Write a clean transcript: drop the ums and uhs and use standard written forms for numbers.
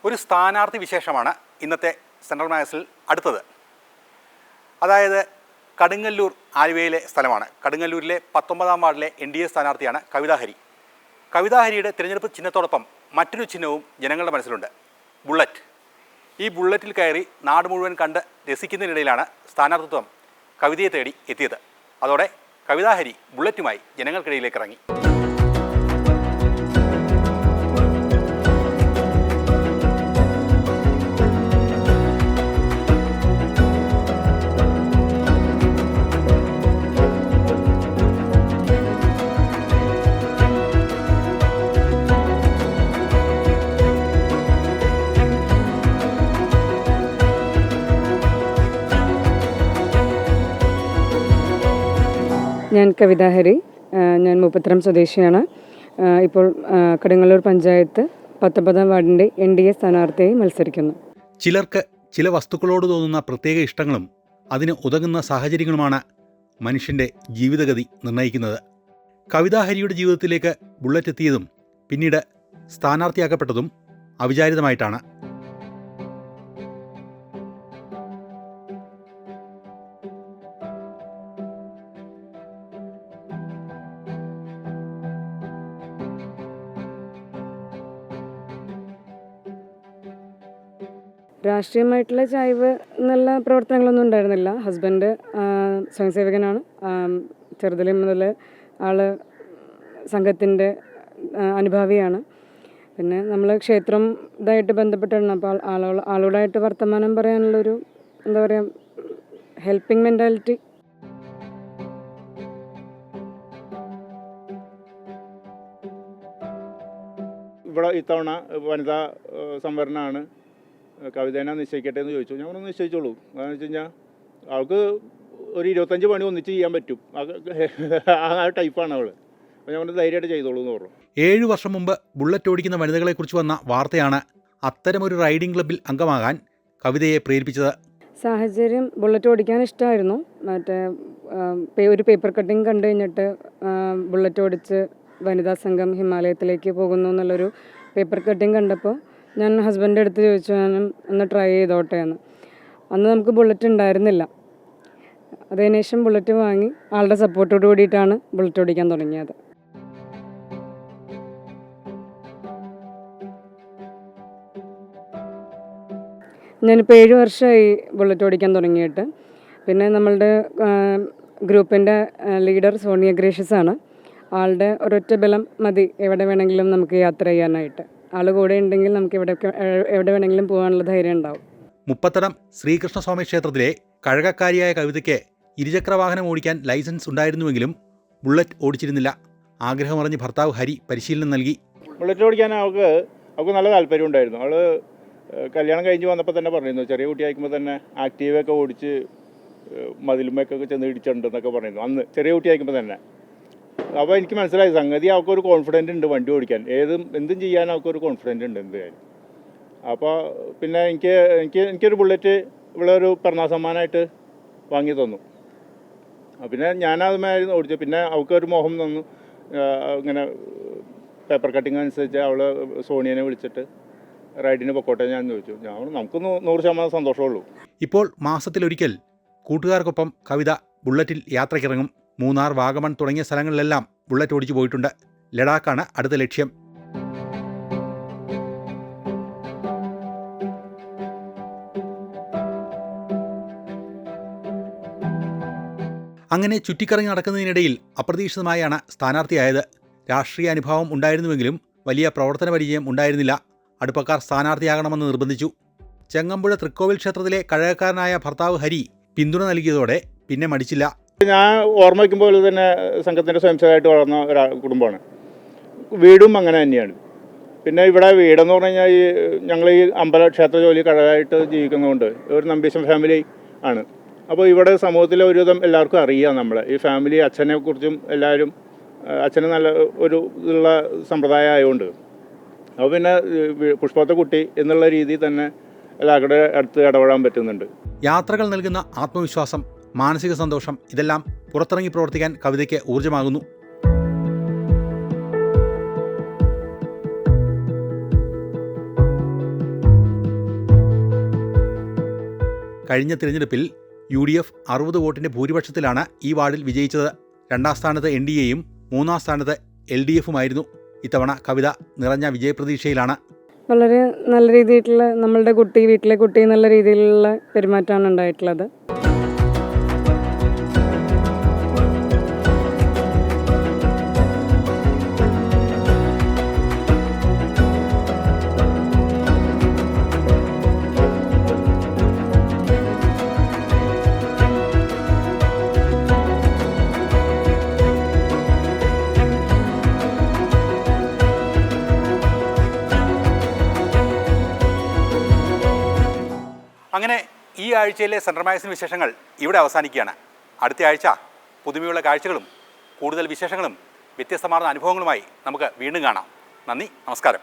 ഒരു സ്ഥാനാർത്ഥി വിശേഷമാണ് ഇന്നത്തെ സെൻട്രൽ മാഗസിനിൽ അടുത്തത്. അതായത് കടുങ്ങല്ലൂർ ആലുവയിലെ സ്ഥലമാണ്. കടുങ്ങല്ലൂരിലെ 19-ാം വാർഡിലെ NDA സ്ഥാനാർത്ഥിയാണ് കവിതാ ഹരി. കവിതാ ഹരിയുടെ തിരഞ്ഞെടുപ്പ് ചിഹ്നത്തോടൊപ്പം മറ്റൊരു ചിഹ്നവും ജനങ്ങളുടെ മനസ്സിലുണ്ട്, ബുള്ളറ്റ്. ഈ ബുള്ളറ്റിൽ കയറി നാട് മുഴുവൻ കണ്ട് രസിക്കുന്നതിനിടയിലാണ് സ്ഥാനാർത്ഥിത്വം കവിതയെ തേടി എത്തിയത്. അതോടെ കവിതാ ഹരി ബുള്ളറ്റുമായി ജനങ്ങൾക്കിടയിലേക്ക് ഇറങ്ങി. ഞാൻ കവിതാ ഹരി, ഞാൻ മൂപ്പത്തരം സ്വദേശിയാണ്. ഇപ്പോൾ കടുങ്ങല്ലൂർ പഞ്ചായത്ത് 19-ാം വാർഡിൻ്റെ NDA സ്ഥാനാർത്ഥിയായി മത്സരിക്കുന്നു. ചിലർക്ക് ചില വസ്തുക്കളോട് തോന്നുന്ന പ്രത്യേക ഇഷ്ടങ്ങളും അതിന് ഉതകുന്ന സാഹചര്യങ്ങളുമാണ് മനുഷ്യൻ്റെ ജീവിതഗതി നിർണ്ണയിക്കുന്നത്. കവിതാ ഹരിയുടെ ജീവിതത്തിലേക്ക് ബുള്ളറ്റ് എത്തിയതും പിന്നീട് സ്ഥാനാർത്ഥിയാക്കപ്പെട്ടതും അവിചാരിതമായിട്ടാണ്. രാഷ്ട്രീയമായിട്ടുള്ള ചായ്വ് എന്നുള്ള പ്രവർത്തനങ്ങളൊന്നും ഉണ്ടായിരുന്നില്ല. ഹസ്ബൻഡ് സ്വയംസേവകനാണ്. ചെറുതിലെ മുതൽ ആൾ സംഘത്തിൻ്റെ അനുഭാവിയാണ്. പിന്നെ നമ്മൾ ക്ഷേത്രം ഇതായിട്ട് ബന്ധപ്പെട്ടാണ്. അപ്പോൾ ആളോടായിട്ട് വർത്തമാനം പറയാനുള്ളൊരു എന്താ പറയുക, ഹെൽപ്പിംഗ് മെൻറ്റാലിറ്റി. ഇവിടെ ഇത്തവണ വനിതാ സംവരണമാണ്, കവിതേനെ നിശ്ചയിക്കട്ടെ എന്ന് ചോദിച്ചു. ഞാൻ ഒന്ന് നിശ്ചയിച്ചോളൂ. കാരണം വെച്ച് കഴിഞ്ഞാൽ അവൾക്ക് ഒരു 25 പണി ഒന്നിച്ച് ചെയ്യാൻ പറ്റും. ആ ടൈപ്പാണ് അവൾ. അപ്പോൾ ഞാൻ ധൈര്യമായിട്ട് ചെയ്തോളൂ എന്ന് പറഞ്ഞു. 7 വർഷം മുമ്പ് ബുള്ളറ്റ് ഓടിക്കുന്ന വനിതകളെക്കുറിച്ച് വന്ന വാർത്തയാണ് അത്തരമൊരു റൈഡിംഗ് ക്ലബ്ബിൽ അംഗമാകാൻ കവിതയെ പ്രേരിപ്പിച്ചത്. സാഹചര്യം ബുള്ളറ്റ് ഓടിക്കാൻ ഇഷ്ടമായിരുന്നു. ഒരു പേപ്പർ കട്ടിങ് കണ്ടു കഴിഞ്ഞിട്ട് ബുള്ളറ്റ് ഓടിച്ച് വനിതാ സംഘം ഹിമാലയത്തിലേക്ക് പോകുന്നു എന്നുള്ളൊരു പേപ്പർ കട്ടിങ് കണ്ടപ്പോൾ ഞാൻ ഹസ്ബൻഡിൻ്റെ അടുത്ത് ചോദിച്ചു, ഞാനും ഒന്ന് ട്രൈ ചെയ്തോട്ടെ എന്ന്. അന്ന് നമുക്ക് ബുള്ളറ്റ് ഉണ്ടായിരുന്നില്ല. അതിനുശേഷം ബുള്ളറ്റ് വാങ്ങി ആളുടെ സപ്പോർട്ടോട് കൂടിയിട്ടാണ് ബുള്ളറ്റ് ഓടിക്കാൻ തുടങ്ങിയത്. ഞാനിപ്പോൾ 7 വർഷമായി ബുള്ളറ്റ് ഓടിക്കാൻ തുടങ്ങിയിട്ട്. പിന്നെ നമ്മളുടെ ഗ്രൂപ്പിൻ്റെ ലീഡർ സോണിയ ഗ്രേഷ്യസ് ആണ്. ആളുടെ ഒരൊറ്റ ബലം മതി എവിടെ വേണമെങ്കിലും നമുക്ക് യാത്ര ചെയ്യാനായിട്ട്. ആൾ കൂടെ ഉണ്ടെങ്കിൽ നമുക്ക് എവിടെ വേണമെങ്കിലും പോകാനുള്ള ധൈര്യം ഉണ്ടാവും. മുപ്പത്തടം ശ്രീകൃഷ്ണസ്വാമി ക്ഷേത്രത്തിലെ കഴകക്കാരിയായ കവിതയ്ക്ക് ഇരുചക്രവാഹനം ഓടിക്കാൻ ലൈസൻസ് ഉണ്ടായിരുന്നുവെങ്കിലും ബുള്ളറ്റ് ഓടിച്ചിരുന്നില്ല. ആഗ്രഹമറിഞ്ഞ് ഭർത്താവ് ഹരി പരിശീലനം നൽകി. ബുള്ളറ്റ് ഓടിക്കാൻ അവൾക്ക് നല്ല താല്പര്യം ഉണ്ടായിരുന്നു. അവൾ കല്യാണം കഴിഞ്ഞ് വന്നപ്പോൾ തന്നെ പറഞ്ഞിരുന്നു, ചെറിയ കുട്ടിയായിരിക്കുമ്പോൾ തന്നെ ആക്റ്റീവൊക്കെ ഓടിച്ച് മതിലുമേക്കൊക്കെ ചെന്ന് ഇടിച്ചിട്ടുണ്ടെന്നൊക്കെ പറയുന്നു. അന്ന് ചെറിയ കുട്ടിയായിരിക്കുമ്പോൾ തന്നെ. അപ്പോൾ എനിക്ക് മനസ്സിലായി സംഗതി അവൾക്കൊരു കോൺഫിഡൻ്റ് ഉണ്ട് വണ്ടി ഓടിക്കാൻ. എന്തും ചെയ്യാൻ അവൾക്കൊരു കോൺഫിഡൻ്റ് ഉണ്ട് എന്തായാലും. അപ്പോൾ പിന്നെ എനിക്കൊരു ബുള്ളറ്റ് ഇവിടെ ഒരു പിറന്നാൾ സമ്മാനമായിട്ട് വാങ്ങി തന്നു. പിന്നെ ഞാനതുമായിരുന്നു ഓടിച്ചു. പിന്നെ അവൾക്കൊരു മോഹം തന്നു, ഇങ്ങനെ പേപ്പർ കട്ടിങ് അനുസരിച്ച് അവൾ സോണിയനെ വിളിച്ചിട്ട് റൈഡിന് പൊക്കോട്ടെ ഞാൻ ചോദിച്ചു. നമുക്ക് 100% സന്തോഷമുള്ളൂ. ഇപ്പോൾ മാസത്തിലൊരിക്കൽ കൂട്ടുകാർക്കൊപ്പം കവിത ബുള്ളറ്റിൽ യാത്രയ്ക്കിറങ്ങും. മൂന്നാർ, വാഗമൺ തുടങ്ങിയ സ്ഥലങ്ങളിലെല്ലാം ബുള്ളറ്റ് ഓടിച്ചു പോയിട്ടുണ്ട്. ലഡാക്കാണ് അടുത്ത ലക്ഷ്യം. അങ്ങനെ ചുറ്റിക്കറങ്ങി നടക്കുന്നതിനിടയിൽ അപ്രതീക്ഷിതമായാണ് സ്ഥാനാർത്ഥിയായത്. രാഷ്ട്രീയ അനുഭവം ഉണ്ടായിരുന്നുവെങ്കിലും വലിയ പ്രവർത്തന പരിചയം ഉണ്ടായിരുന്നില്ല. അടുപ്പക്കാർ സ്ഥാനാർത്ഥിയാകണമെന്ന് നിർബന്ധിച്ചു. ചെങ്ങമ്പുഴ തൃക്കോവിൽ ക്ഷേത്രത്തിലെ കഴകക്കാരനായ ഭർത്താവ് ഹരി പിന്തുണ നൽകിയതോടെ പിന്നെ മടിച്ചില്ല. ഞാൻ ഓർമ്മ വയ്ക്കുമ്പോൾ തന്നെ സംഘത്തിൻ്റെ സ്വയംസേവകമായിട്ട് വളർന്ന ഒരു കുടുംബമാണ്. വീടും അങ്ങനെ തന്നെയാണ്. പിന്നെ ഇവിടെ വീടെന്ന് പറഞ്ഞു കഴിഞ്ഞാൽ ഞങ്ങൾ ഈ ക്ഷേത്ര ജോലി കഴകമായിട്ട് ജീവിക്കുന്നതുകൊണ്ട് ഒരു നമ്പീശൻ ഫാമിലി ആണ്. അപ്പോൾ ഇവിടെ സമൂഹത്തിലെ ഒരുവിധം എല്ലാവർക്കും അറിയാം നമ്മളെ ഈ ഫാമിലി. അച്ഛനെക്കുറിച്ചും എല്ലാവരും, അച്ഛന് നല്ല ഒരു ഇതുള്ള സമ്പ്രദായം ആയതുകൊണ്ട് അപ്പോൾ പിന്നെ പുഷ്പത്തെ കുട്ടി എന്നുള്ള രീതിയിൽ തന്നെ എല്ലാവരുടെ അടുത്ത് ഇടപെടാൻ പറ്റുന്നുണ്ട്. യാത്രകൾ നൽകുന്ന ആത്മവിശ്വാസം, മാനസിക സന്തോഷം ഇതെല്ലാം പുറത്തിറങ്ങി പ്രവർത്തിക്കാൻ കവിതയ്ക്ക് ഊർജ്ജമാകുന്നു. കഴിഞ്ഞ തിരഞ്ഞെടുപ്പിൽ UDF 60 വോട്ടിൻ്റെ ഭൂരിപക്ഷത്തിലാണ് ഈ വാർഡിൽ വിജയിച്ചത്. 2ാം സ്ഥാനത്ത് NDAയും 3ാം സ്ഥാനത്ത് LDFുമായിരുന്നു. ഇത്തവണ കവിത നിറഞ്ഞ വിജയപ്രതീക്ഷയിലാണ്. വളരെ നല്ല രീതിയിലുള്ള നമ്മളുടെ കുട്ടി, വീട്ടിലെ കുട്ടി നല്ല രീതിയിലുള്ള പെരുമാറ്റമാണ് ഉണ്ടായിട്ടുള്ളത്. അങ്ങനെ ഈ ആഴ്ചയിലെ സെൻട്രൽ മാഗസിൻ വിശേഷങ്ങൾ ഇവിടെ അവസാനിക്കുകയാണ്. അടുത്ത ആഴ്ച പുതുമയുള്ള കാഴ്ചകളും കൂടുതൽ വിശേഷങ്ങളും വ്യത്യസ്തമാർന്ന അനുഭവങ്ങളുമായി നമുക്ക് വീണ്ടും കാണാം. നന്ദി, നമസ്കാരം.